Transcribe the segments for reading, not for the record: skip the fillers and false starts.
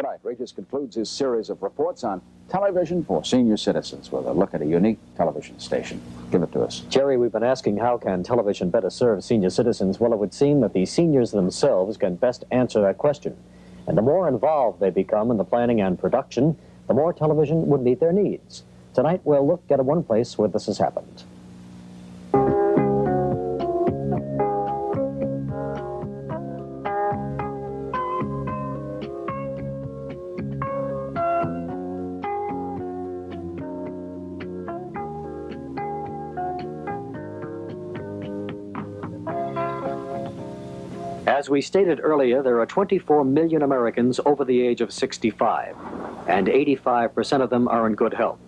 Tonight, Regis concludes his series of reports on television for senior citizens with a look at a unique television station. Give it to us. Jerry, we've been asking how can television better serve senior citizens? Well, it would seem that the seniors themselves can best answer that question. And the more involved they become in the planning and production, the more television would meet their needs. Tonight, we'll look at one place where this has happened. As we stated earlier, there are 24 million Americans over the age of 65, and 85% of them are in good health.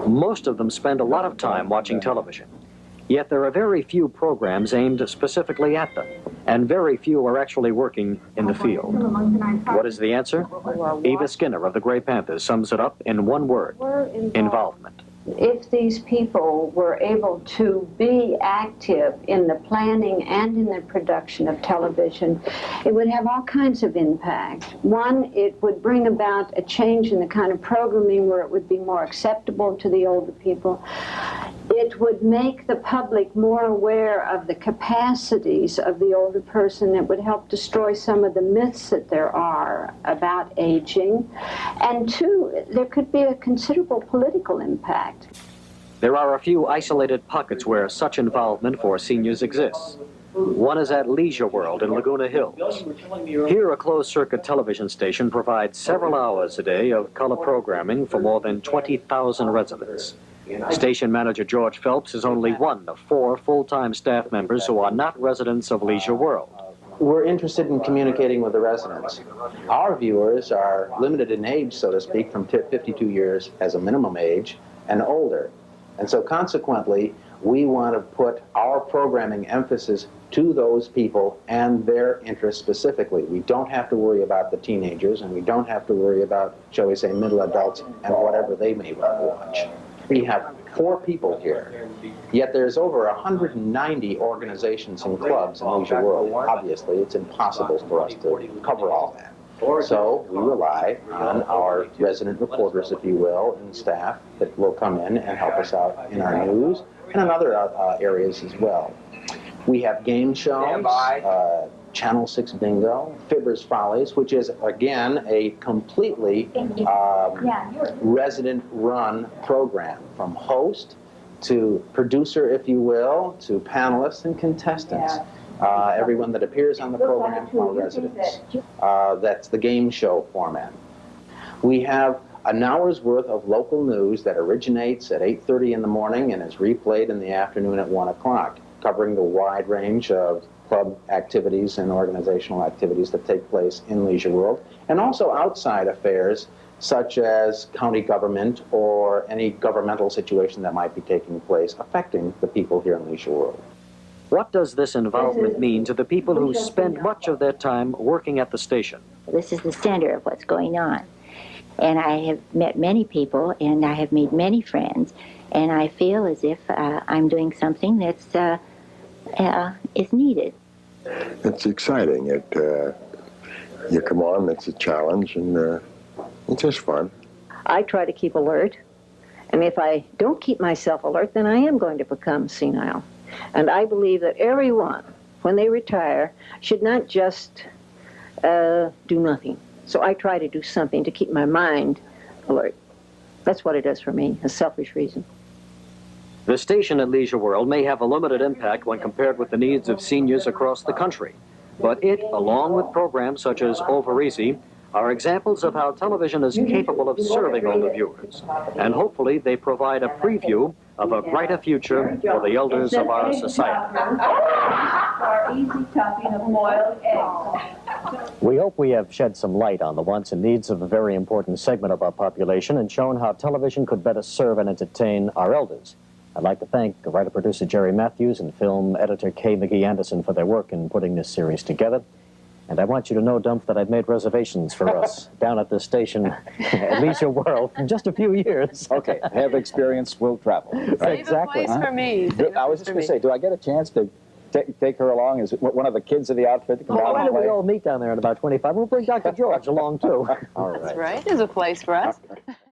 Most of them spend a lot of time watching television. Yet there are very few programs aimed specifically at them, and very few are actually working in the field. What is the answer? Eva Skinner of the Gray Panthers sums it up in one word: involvement. If these people were able to be active in the planning and in the production of television, it would have all kinds of impact. One, it would bring about a change in the kind of programming where it would be more acceptable to the older people. It would make the public more aware of the capacities of the older person. It would help destroy some of the myths that there are about aging. And two, there could be a considerable political impact. There are a few isolated pockets where such involvement for seniors exists. One is at Leisure World in Laguna Hills. Here, a closed-circuit television station provides several hours a day of color programming for more than 20,000 residents. Station manager George Phelps is only one of 4 full-time staff members who are not residents of Leisure World. We're interested in communicating with the residents. Our viewers are limited in age, so to speak, from 52 years as a minimum age and older. And so consequently, we want to put our programming emphasis to those people and their interests specifically. We don't have to worry about the teenagers, and we don't have to worry about, shall we say, middle adults and whatever they may want to watch. We have 4 people here, yet there's over 190 organizations and clubs in Leisure World. Obviously, it's impossible for us to cover all that. So we rely on our resident reporters, if you will, and staff that will come in and help us out in our news and in other areas as well. We have game shows, Channel 6 Bingo, Fibber's Follies, which is, again, a completely resident-run program, from host to producer, if you will, to panelists and contestants. Everyone that appears on the program are residents. That's the game show format. We have an hour's worth of local news that originates at 8:30 in the morning and is replayed in the afternoon at 1 o'clock, covering the wide range of club activities and organizational activities that take place in Leisure World, and also outside affairs such as county government or any governmental situation that might be taking place affecting the people here in Leisure World. What does this involvement mean to the people who spend much of their time working at the station? This is the center of what's going on. And I have met many people, and I have made many friends, and I feel as if I'm doing something that's is needed. It's exciting. You come on, it's a challenge, and it's just fun. I try to keep alert, and if I don't keep myself alert, then I am going to become senile. And I believe that everyone, when they retire, should not just do nothing. So I try to do something to keep my mind alert. That's what it does for me, a selfish reason. The station at Leisure World may have a limited impact when compared with the needs of seniors across the country, but it, along with programs such as Over Easy, are examples of how television is capable of serving older viewers, and hopefully they provide a preview of a brighter future for the elders of our society. Easy topping of boiled eggs. We hope we have shed some light on the wants and needs of a very important segment of our population and shown how television could better serve and entertain our elders. I'd like to thank writer-producer Jerry Matthews and film editor Kay McGee Anderson for their work in putting this series together. And I want you to know, Dump, that I've made reservations for us down at this station at Leisure World in just a few years. Okay, have experience, will travel. Right? Save a place for me. I was just going to say, do I get a chance to take her along? Is it one of the kids of the outfit to come Well, down why and don't we play? all meet down there at about 25? We'll bring Dr. George along, too. All That's right. There's a place for us.